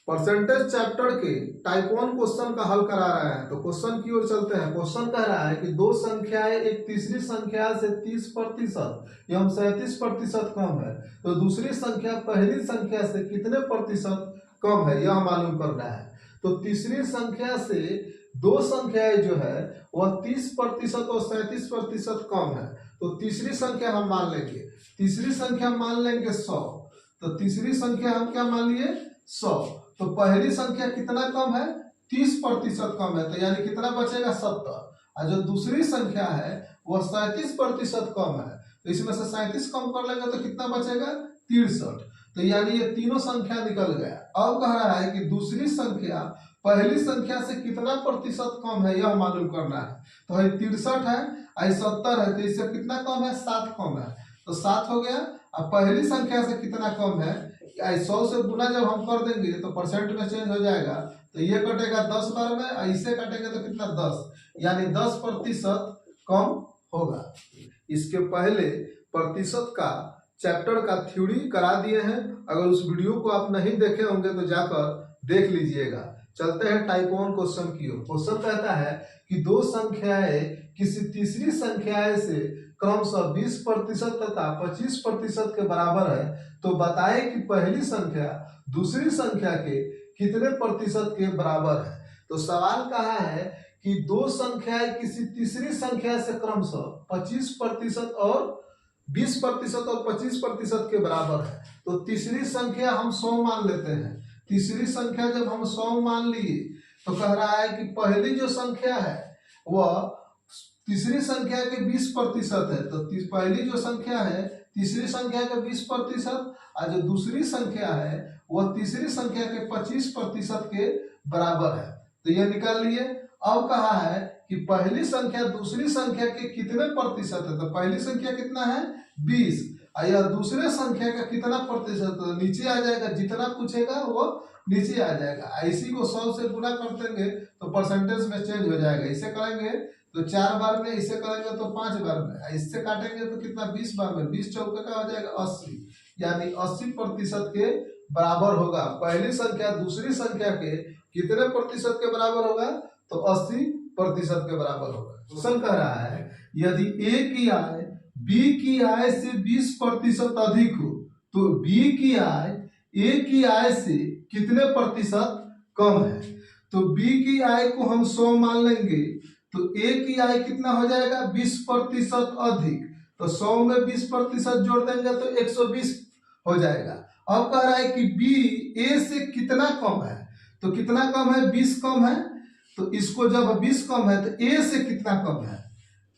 Percentage chapter के type 1 question का हल करा रहे हैं। तो क्वेश्चन की ओर चलते हैं। क्वेश्चन कह रहा है कि दो संख्याएं एक तीसरी संख्या से 30% एवं 37% कम है, तो दूसरी संख्या पहली संख्या से कितने प्रतिशत कम है यह मालूम करना है। तो तीसरी संख्या से दो संख्याएं जो है वह 30% और 37% कम है। तो तीसरी संख्या हम मान लेंगे, तीसरी संख्या मान लेंगे 100। तो तीसरी संख्या हम क्या मान लिए 100। तो पहली संख्या कितना कम है 30% कम है, तो यानी कितना बचेगा 70। और जो दूसरी संख्या है वह 37% कम है, तो इसमें से 37 कम कर लेंगे तो कितना बचेगा 63। तो यानी ये तीनों संख्या निकल गया। अब कह रहा है कि दूसरी संख्या पहली संख्या से कितना प्रतिशत कम है यह मालूम करना है। तो ये 63 है, आई 70 है, तो इससे कितना कम है 7 कम है, तो 7 हो गया। अब पहली संख्या से कितना कम है, 100 से गुना जब हम कर देंगे तो परसेंट में चेंज हो जाएगा। तो ये कटेगा 10 बार में, इसे काटेंगे तो कितना 10, यानी 10% कम होगा। इसके पहले प्रतिशत का चैप्टर का थ्योरी करा दिए हैं, अगर उस वीडियो को आप नहीं देखे होंगे तो जाकर देख लीजिएगा। चलते हैं टाइप 1 क्वेश्चन की ओर। क्वेश्चन कहता है कि दो संख्याएं किसी तीसरी संख्याएं से क्रमशः 20% तथा 25% के बराबर है, तो बताएं कि पहली संख्या दूसरी संख्या के कितने प्रतिशत के बराबर है। तो सवाल कहा है कि दो संख्याएं किसी तीसरी संख्या से क्रमशः 25% और 20% और 25% के बराबर है। तो तीसरी संख्या हम 100 मान लेते हैं। तीसरी संख्या जब हम 100 मान लिए तो कह रहा है कि पहली जो संख्या है वह तीसरी संख्या के 20% है। तो पहली जो संख्या है तीसरी संख्या के 20% और जो दूसरी संख्या है वह तीसरी संख्या के 25% के बराबर है। तो यह निकाल लिए। अब कहा है कि पहली संख्या दूसरी संख्या के कितने प्रतिशत है। तो पहली संख्या कितना है 20, और यह दूसरे संख्या का कितना प्रतिशत, तो नीचे आ जाएगा, जितना पूछेगा वो नीचे आ जाएगा। इसी को 100 से गुना कर देंगे तो परसेंटेज में चेंज हो जाएगा। इसे करेंगे तो 4 बार में, इसे करेंगे तो 5 बार में, इससे काटेंगे तो कितना 20 बार में, 20 चौके का हो जाएगा 80, यानी 80% के बराबर होगा। पहली संख्या दूसरी संख्या के कितने प्रतिशत के बराबर होगा, तो 80% के बराबर होगा। क्वेश्चन कह रहा है यदि ए की आय बी की आय से 20% अधिक हो, तो बी की आय ए की आय से कितने प्रतिशत कम है। तो बी की आय को हम 100 मान लेंगे, तो ए की आय कितना हो जाएगा 20% अधिक, तो 100 में 20% जोड़ देंगे तो 120 हो जाएगा। अब कह रहा है कि बी ए से कितना कम है, तो कितना कम है 20 कम है, तो इसको जब 20 कम है तो ए से कितना कम है,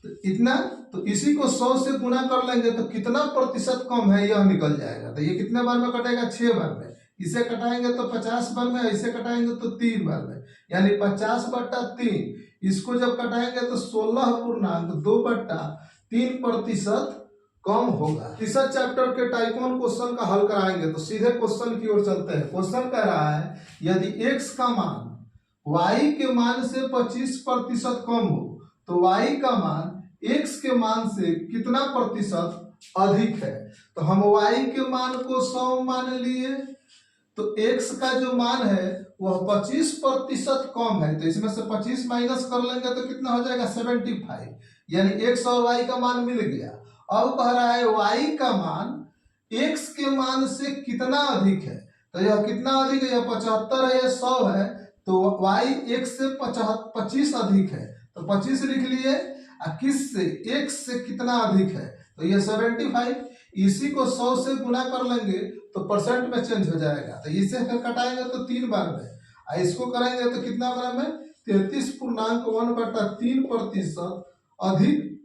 तो इतना, तो इसी को 100 से गुना कर लेंगे तो कितना प्रतिशत कम है यह निकल जाएगा। तो ये कितने बार में कटेगा 6 बार में, इसे कटाएंगे तो 50 बार में, इसे कटाएंगे तो 3 बार में, यानी 50/3। इसको जब कटाएंगे तो 16.2/3% कम होगा। तीसरा चैप्टर के टाइप 1 क्वेश्चन का हल कराएंगे। तो सीधे क्वेश्चन की ओर चलते हैं। क्वेश्चन कह रहा है यदि x का मान y के मान से 25% कम हो, तो y का मान x के मान से कितना प्रतिशत अधिक है। तो हम y के मान को 100 मान लिए, तो x का जो मान है वह 25% कम है, तो इसमें से 25 माइनस कर लेंगे तो कितना हो जाएगा 75, यानी x और y का मान मिल गया। अब कह रहा है y का मान x के मान से कितना अधिक है। तो यह कितना अधिक है, यह 75 है, यह 100 है, तो y x से 25 अधिक है, तो 25 लिख लिए। किस से, x से कितना अधिक है, तो यह 75। इसी को 100 से गुना कर लेंगे तो परसेंट में चेंज हो जाएगा। तो इसे फिर कटाएंगे तो 3 बार में, इसको करेंगे तो कितना बार में 33.1/3% अधिक